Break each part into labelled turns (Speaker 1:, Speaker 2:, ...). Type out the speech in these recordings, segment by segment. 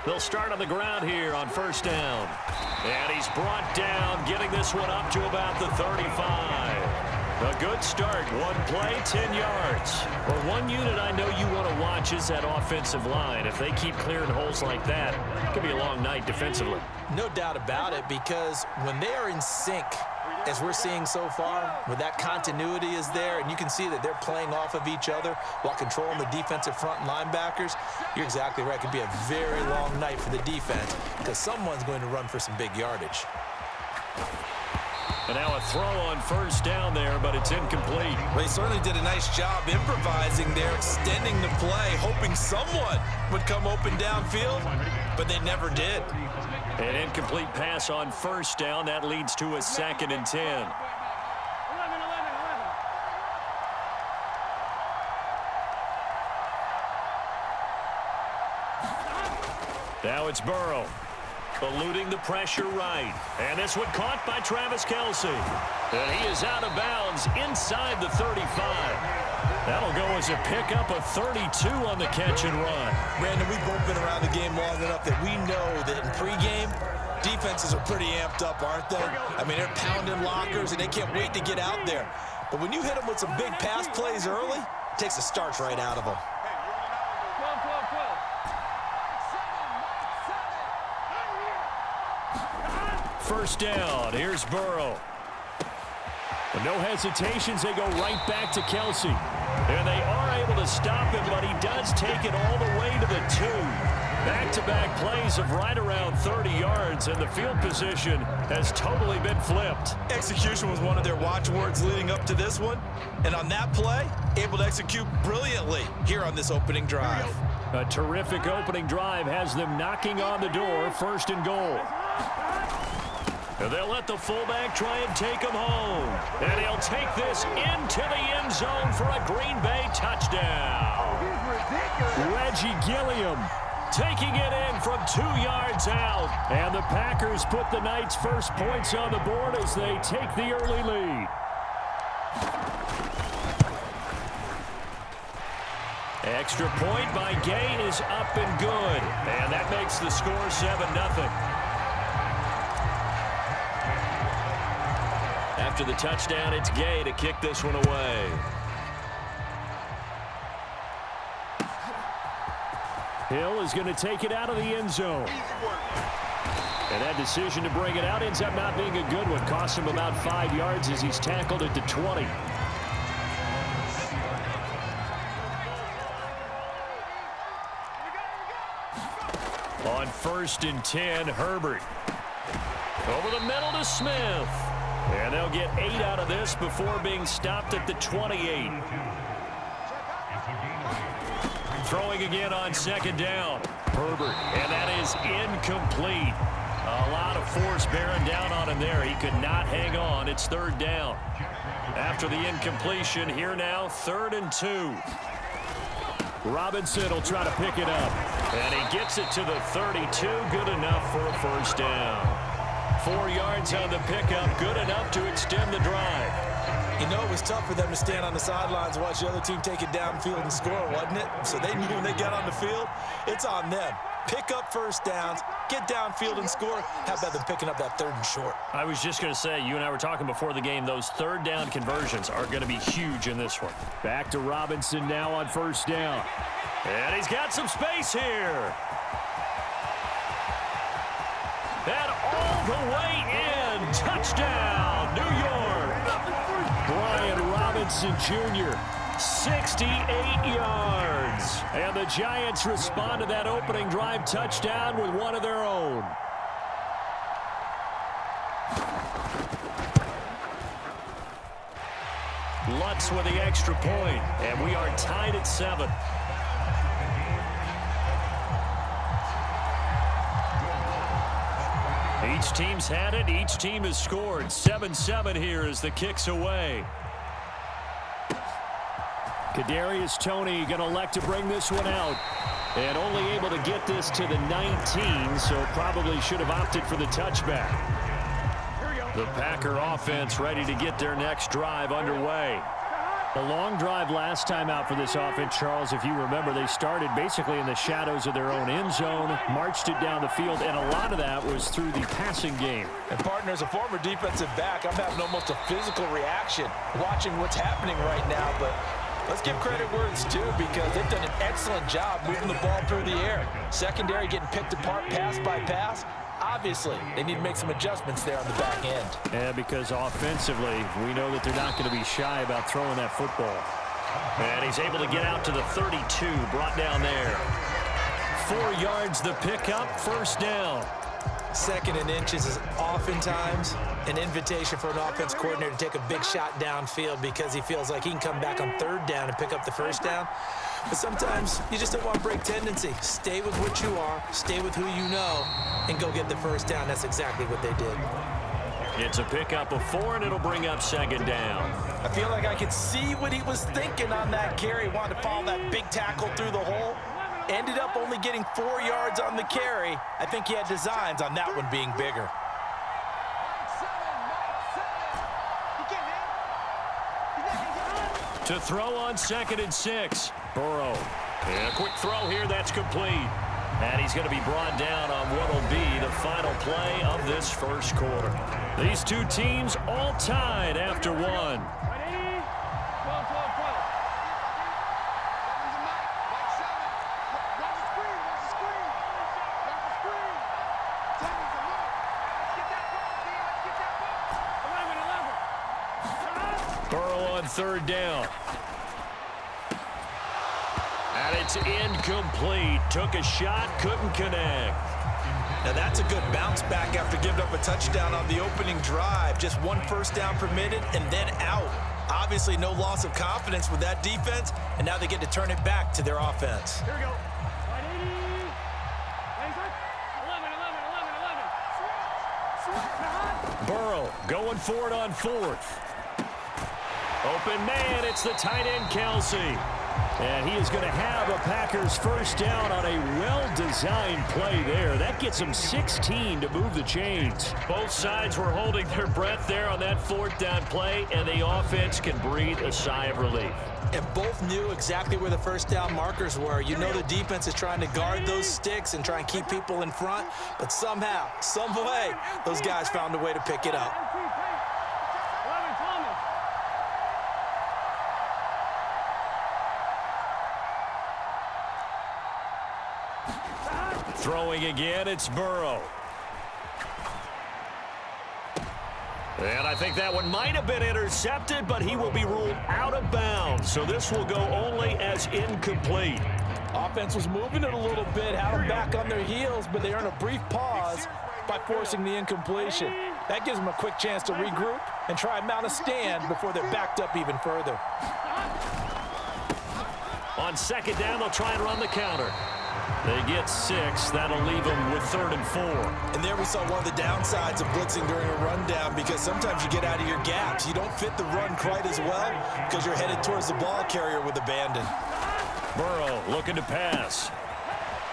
Speaker 1: They'll start on the ground here on first down. And he's brought down, getting this one up to about the 35. A good start. One play, 10 yards. Well, one unit I know you want to watch is that offensive line. If they keep clearing holes like that, it could be a long night defensively.
Speaker 2: No doubt about it, because when they are in sync, as we're seeing so far, where that continuity is there, and you can see that they're playing off of each other while controlling the defensive front linebackers, you're exactly right. It could be a very long night for the defense because someone's going to run for some big yardage.
Speaker 1: And now a throw on first down there, but it's incomplete.
Speaker 2: Well, he certainly did a nice job improvising there, extending the play, hoping someone would come open downfield, but they never did.
Speaker 1: An incomplete pass on first down. That leads to a 2nd and 10. Now it's Burrow. Eluding the pressure right. And this one caught by Travis Kelce. And he is out of bounds inside the 35. That'll go as a pickup of 32 on the catch and run.
Speaker 2: Brandon, we've both been around the game long enough that we know that in pregame, defenses are pretty amped up, aren't they? I mean, they're pounding lockers, and they can't wait to get out there. But when you hit them with some big pass plays early, it takes the starch right out of them.
Speaker 1: First down. Here's Burrow. With no hesitations, they go right back to Kelce. And they are able to stop him, but he does take it all the way to the 2. Back-to-back plays of right around 30 yards, and the field position has totally been flipped.
Speaker 2: Execution was one of their watchwords leading up to this one. And on that play, able to execute brilliantly here on this opening drive.
Speaker 1: A terrific opening drive has them knocking on the door, 1st and goal. And they'll let the fullback try and take him home. And he'll take this into the end zone for a Green Bay touchdown. Reggie Gilliam taking it in from 2 yards out. And the Packers put the night's first points on the board as they take the early lead. Extra point by Gay is up and good. And that makes the score 7-0. After the touchdown, it's Gay to kick this one away. Hill is going to take it out of the end zone. And that decision to bring it out ends up not being a good one. Costs him about 5 yards as he's tackled at the 20. On 1st and 10, Herbert. Over the middle to Smith. And they'll get 8 out of this before being stopped at the 28. Throwing again on 2nd down. Herbert, and that is incomplete. A lot of force bearing down on him there. He could not hang on. It's 3rd down. After the incompletion, here now, 3rd and 2. Robinson will try to pick it up. And he gets it to the 32. Good enough for a 1st down. 4 yards on the pickup, good enough to extend the drive.
Speaker 2: You know, it was tough for them to stand on the sidelines and watch the other team take it downfield and score, wasn't it? So they knew when they got on the field, it's on them. Pick up 1st downs, get downfield and score. How about them picking up that 3rd and short?
Speaker 1: I was just going to say, you and I were talking before the game, those 3rd down conversions are going to be huge in this one. Back to Robinson now on 1st down. And he's got some space here. And all the way in. Touchdown, New York. Brian Robinson Jr., 68 yards. And the Giants respond to that opening drive touchdown with one of their own. Lutz with the extra point, and we are tied at 7. Each team's had it. Each team has scored. 7-7 here as the kick's away. Kadarius Toney going to elect to bring this one out. And only able to get this to the 19, so probably should have opted for the touchback. The Packer offense ready to get their next drive underway. A long drive last time out for this offense, Charles. If you remember, they started basically in the shadows of their own end zone, marched it down the field, and a lot of that was through the passing game.
Speaker 2: And, partner, as a former defensive back, I'm having almost a physical reaction watching what's happening right now. But let's give credit where it's due, because they've done an excellent job moving the ball through the air. Secondary getting picked apart pass by pass. Obviously, they need to make some adjustments there on the back end.
Speaker 1: Yeah, because offensively, we know that they're not going to be shy about throwing that football. And he's able to get out to the 32, brought down there. 4 yards the pickup, first down.
Speaker 2: 2nd and inches is oftentimes an invitation for an offense coordinator to take a big shot downfield because he feels like he can come back on 3rd down and pick up the first down. But sometimes you just don't want to break tendency. Stay with what you are, stay with who you know, and go get the first down. That's exactly what they did.
Speaker 1: It's a pickup of 4, and it'll bring up 2nd down.
Speaker 2: I feel like I could see what he was thinking on that carry. Wanted to follow that big tackle through the hole. Ended up only getting 4 yards on the carry. I think he had designs on that one being bigger.
Speaker 1: To throw on 2nd and 6. Burrow. And a quick throw here, that's complete. And he's going to be brought down on what will be the final play of this first quarter. These two teams all tied after 1. Burrow on 3rd down. And it's incomplete. Took a shot, couldn't connect.
Speaker 2: Now that's a good bounce back after giving up a touchdown on the opening drive. Just 1 first down permitted and then out. Obviously no loss of confidence with that defense, and now they get to turn it back to their offense.
Speaker 3: Here we go.
Speaker 1: Burrow going for it on 4th. Open man, it's the tight end, Kelsey. And he is going to have a Packers first down on a well-designed play there. That gets him 16 to move the chains. Both sides were holding their breath there on that 4th down play, and the offense can breathe a sigh of relief.
Speaker 2: And both knew exactly where the first down markers were. You know the defense is trying to guard those sticks and try and keep people in front, but somehow, some way, those guys found a way to pick it up.
Speaker 1: Throwing again, it's Burrow. And I think that one might have been intercepted, but he will be ruled out of bounds. So this will go only as incomplete.
Speaker 2: Offense was moving it a little bit, had them back on their heels, but they earned a brief pause by forcing the incompletion. That gives them a quick chance to regroup and try and mount a stand before they're backed up even further.
Speaker 1: On 2nd down, they'll try and run the counter. They get 6. That'll leave them with 3rd and 4.
Speaker 2: And there we saw one of the downsides of blitzing during a rundown, because sometimes you get out of your gaps. You don't fit the run quite as well because you're headed towards the ball carrier with abandon.
Speaker 1: Burrow looking to pass.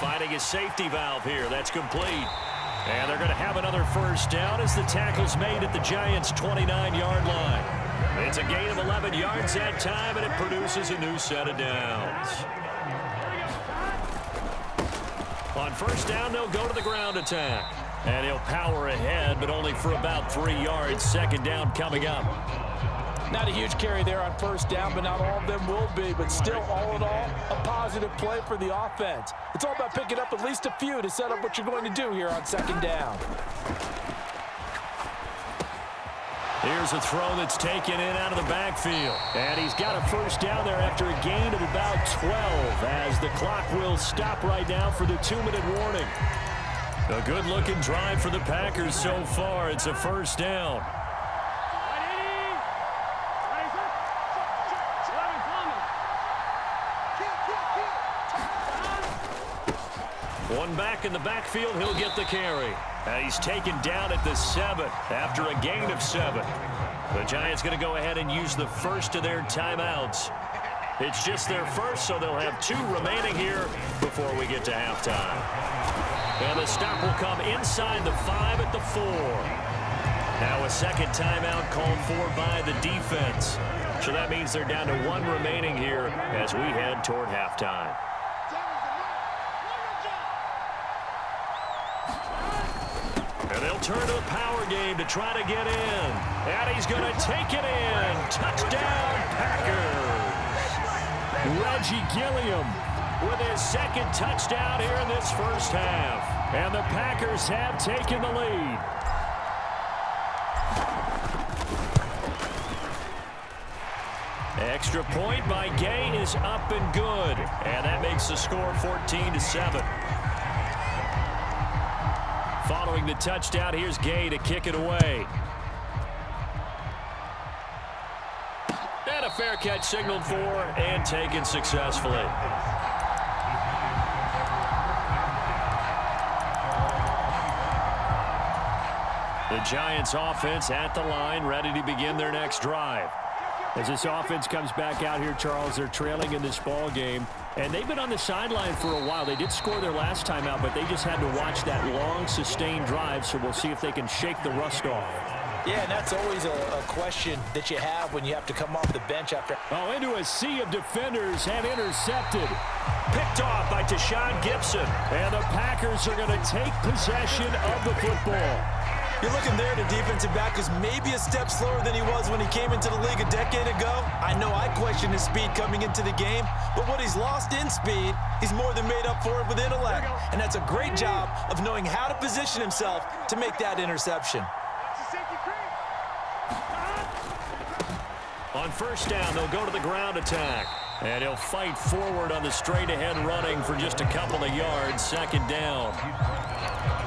Speaker 1: Finding his safety valve here. That's complete. And they're going to have another first down as the tackle's made at the Giants' 29-yard line. It's a gain of 11 yards that time, and it produces a new set of downs. On first down, they'll go to the ground attack. And he'll power ahead, but only for about 3 yards. 2nd down coming up.
Speaker 2: Not a huge carry there on first down, but not all of them will be. But still, all in all, a positive play for the offense. It's all about picking up at least a few to set up what you're going to do here on 2nd down.
Speaker 1: Here's a throw that's taken in out of the backfield. And he's got a first down there after a gain of about 12 as the clock will stop right now for the 2-minute warning. A good-looking drive for the Packers so far. It's a first down. One back in the backfield, he'll get the carry. And he's taken down at the 7 after a gain of 7. The Giants going to go ahead and use the first of their timeouts. It's just their first, so they'll have 2 remaining here before we get to halftime. And the stop will come inside the 5 at the 4. Now a second timeout called for by the defense. So that means they're down to one remaining here as we head toward halftime. And they'll turn to the power game to try to get in. And he's going to take it in. Touchdown, Packers. Reggie Gilliam with his second touchdown here in this first half. And the Packers have taken the lead. Extra point by Gay is up and good. And that makes the score 14-7. Following the touchdown, here's Gay to kick it away. And a fair catch signaled for and taken successfully. The Giants offense at the line, ready to begin their next drive. As this offense comes back out here, Charles, they're trailing in this ball game. And they've been on the sideline for a while. They did score their last time out, but they just had to watch that long, sustained drive, so we'll see if they can shake the rust off.
Speaker 2: Yeah, and that's always a question that you have when you have to come off the bench after.
Speaker 1: Oh, into a sea of defenders and intercepted. Picked off by Tashawn Gibson. And the Packers are going to take possession of the football.
Speaker 2: You're looking there, the defensive back is maybe a step slower than he was when he came into the league a decade ago. I know I questioned his speed coming into the game, but what he's lost in speed, he's more than made up for it with intellect. And that's a great job of knowing how to position himself to make that interception.
Speaker 1: On first down, they'll go to the ground attack. And he'll fight forward on the straight-ahead running for just a couple of yards, second down.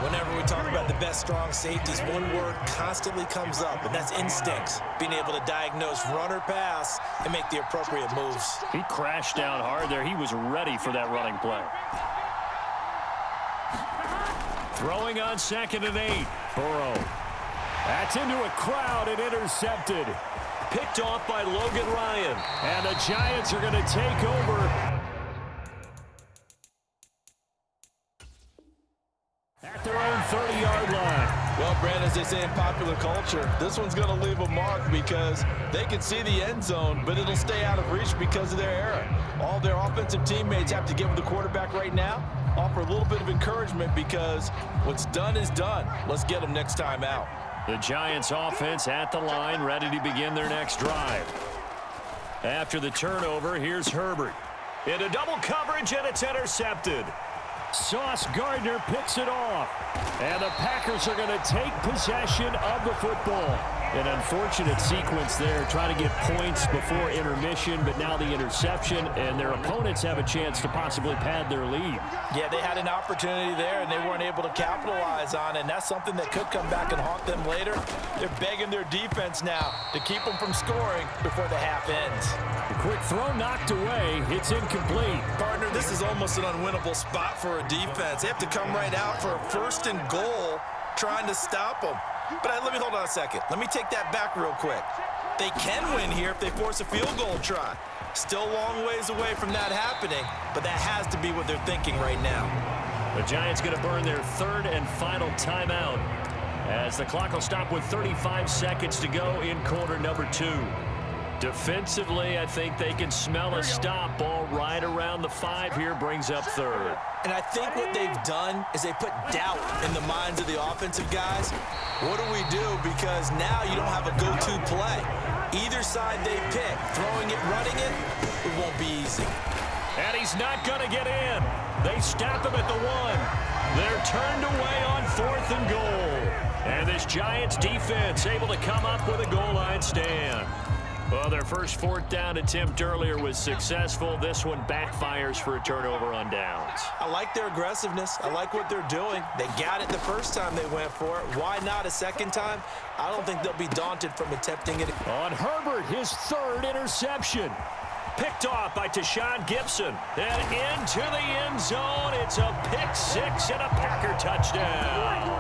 Speaker 2: Whenever we talk about the best strong safeties, one word constantly comes up, and that's instincts. Being able to diagnose run or pass and make the appropriate moves.
Speaker 1: He crashed down hard there. He was ready for that running play. Throwing on 2nd and 8. Burrow. That's into a crowd and intercepted. Picked off by Logan Ryan. And the Giants are going to take over at their own 30-yard line.
Speaker 2: Well, Brad, as they say in popular culture, this one's going to leave a mark because they can see the end zone, but it'll stay out of reach because of their error. All their offensive teammates have to get with the quarterback right now, offer a little bit of encouragement because what's done is done. Let's get them next time out.
Speaker 1: The Giants offense at the line, ready to begin their next drive. After the turnover, here's Herbert. Into double coverage, and it's intercepted. Sauce Gardner picks it off. And the Packers are going to take possession of the football. An unfortunate sequence there, trying to get points before intermission, but now the interception, and their opponents have a chance to possibly pad their lead.
Speaker 2: Yeah, they had an opportunity there, and they weren't able to capitalize on it, and that's something that could come back and haunt them later. They're begging their defense now to keep them from scoring before the half ends.
Speaker 1: The quick throw knocked away. It's incomplete.
Speaker 2: Partner, this is almost an unwinnable spot for a defense. They have to come right out for a 1st and goal trying to stop them. But let me hold on a second. Let me take that back real quick. They can win here if they force a field goal try. Still a long ways away from that happening, but that has to be what they're thinking right now.
Speaker 1: The Giants going to burn their 3rd and final timeout as the clock will stop with 35 seconds to go in quarter number 2. Defensively, I think they can smell a stop. Ball right around the 5 here, brings up 3rd.
Speaker 2: And I think what they've done is they put doubt in the minds of the offensive guys. What do we do? Because now you don't have a go-to play. Either side they pick, throwing it, running it, it won't be easy.
Speaker 1: And he's not going to get in. They stop him at the 1. They're turned away on 4th and goal. And this Giants defense able to come up with a goal line stand. Well, their first 4th down attempt earlier was successful. This one backfires for a turnover on downs.
Speaker 2: I like their aggressiveness. I like what they're doing. They got it the first time they went for it. Why not a second time? I don't think they'll be daunted from attempting it.
Speaker 1: On Herbert, his 3rd interception. Picked off by Tashawn Gibson. And into the end zone. It's a pick 6 and a Packer touchdown.